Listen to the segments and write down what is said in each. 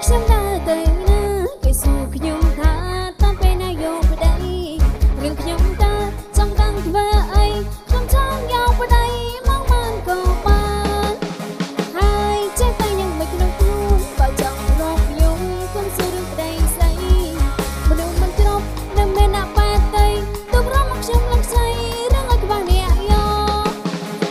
ខ្ញុំដើរទៅណាគេសួរខ្ញុំថាតើពេលណាយកប្តីរឿងខ្ញុំតើចង់ដឹងធ្វើអីខ្ញុំចង់យកប្តីមកបានក៏បានហើយចេះតែยังមិនក្នុងខ្លួនបើចង់រកខ្ញុំគុំសួររឿងប្តីស្អីមនុស្សមិនគ្រប់នៅមានអ្នកបែកតីទុំរំមកខ្ញុំឡើងស្អីរឿងឲ្យក្បាលអ្នកយក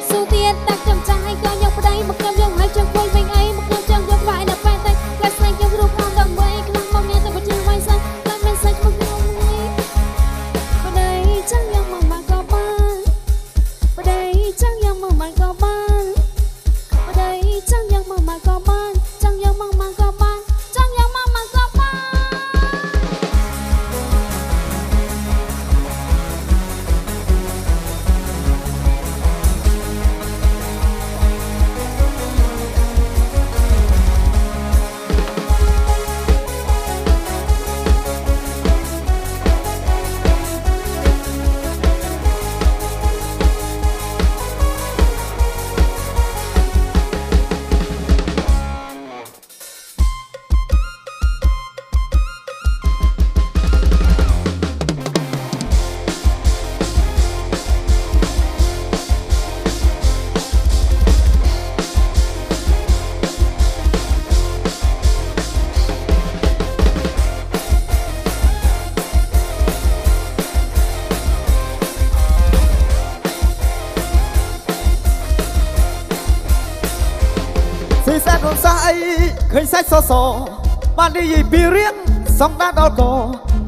សួរទៀតតែខ្ញុំចាស់ឲ្យក៏យកប្តីមកខ្ញុំយកហើយចង់គួយវិញអីមកខ្ញុំចង់យកក្បាលអ្នកបែកតីក្លាស្នេហ៍ខ្ញុំរូបផងដល់មួយក្នុងមកអ្នកតែមកជឿໄວស្អីតែមានសាច់មកខ្ញុំនេះប្តីចាំយ៉ាងមកមកក៏បានប្តីចាំយ៉ាងមកមកក៏បានប្តីចាំយ៉ាងមកមកក៏បានចាំយ៉ាងមកមកក៏បានចាំយ៉ាងមកមកក៏បានសេសានសាអីឃើញសាច់សសបាននិយាយពីរៀងសំដានដល់ក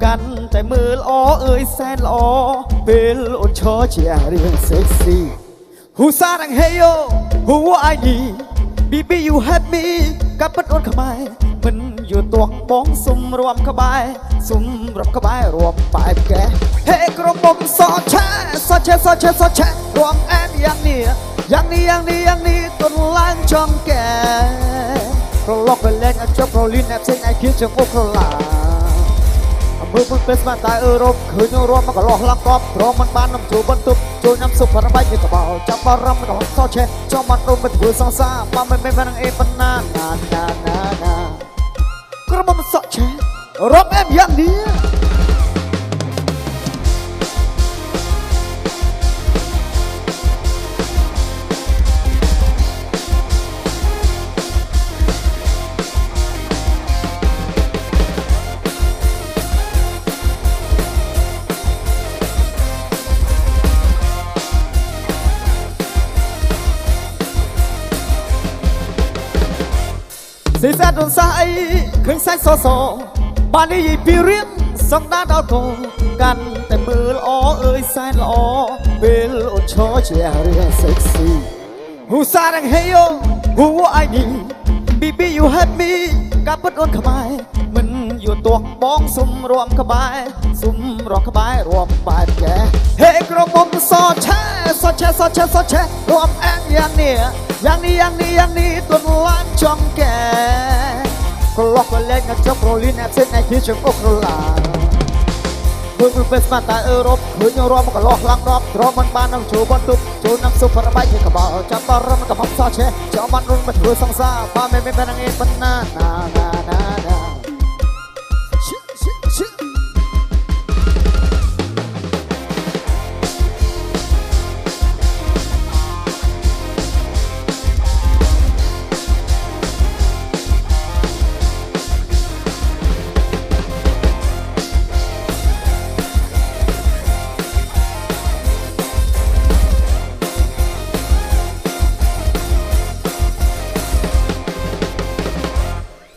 កាន់តែមើលល្អអើយសែនល្អពេលអូនឈរជារៀង sexy Who sang hey yo Who I need Baby you have me កាប់ពិតអូនខ្មែរមិនយល់ទាស់បងសុំរួមក្បែរសុំរាប់ក្បែររួមបែបកែហេក្រុមបងសអឆាសឆេសឆេសឆេរួមអែមយ៉ាងនេះយ៉ាងនេះយ៉ាងនេះយ៉ាងនេះទុនឡើងចំកែប្រឡប់កលែងអចប់ប្រលីនអ្នកផ្សេងឯគៀចមុខក្រឡាអមើលពុនពេលស្មានតែអឺរ៉ុបឃើញរួមមកកន្លោះឡើងតបព្រមមិនបាននំជួបន្ទប់ចូលញ៉ាំស៊ុបប្របាយនេះកបោចាប់បារម្ភក៏សឆេចំបាត់រុំទៅធ្វើសង្សារបើមិនមែននឹងអេបណ្ណាណាក្រុមបងសឆេរំអែមយ៉ាងនេះសេសានសាអីឃើញសាច់សសបាននិយាយពីរៀងសំដានដល់កកាន់តែមើលល្អអើយសែនល្អពេលអូនឈរជារៀង sexy Who sang hey yo Who I need Baby you have me កាប់ពិតអូនខ្មែរមិនយល់ទាស់បងសុំរួមក្បែរសុំរកក្បែររួមបែបកែហេក្រុមបងសឆេសឆេសឆេសឆេរួមអែមយ៉ាងនេះយ៉ាងនេះយ៉ាងនេះយ៉ាងនេះទុនឡើងចំកែក្លោះកលែងអចប់ប្រលីនអ្នកផ្សេងឯគៀចមុខក្រឡាមើលពេលស្មានតែអឺរ៉ុបឃើញរួមមកកន្លោះឡើងរាប់ទ្រាំមិនបាននឹងជួបន្ទប់ចូលនឹងស៊ុបប្របាយនេះកបោចាប់បារម្ភក៏មកសឆេចំបាត់រុំមកធ្វើសង្សារបើមិនមាននឹងអេបណ្ណាណា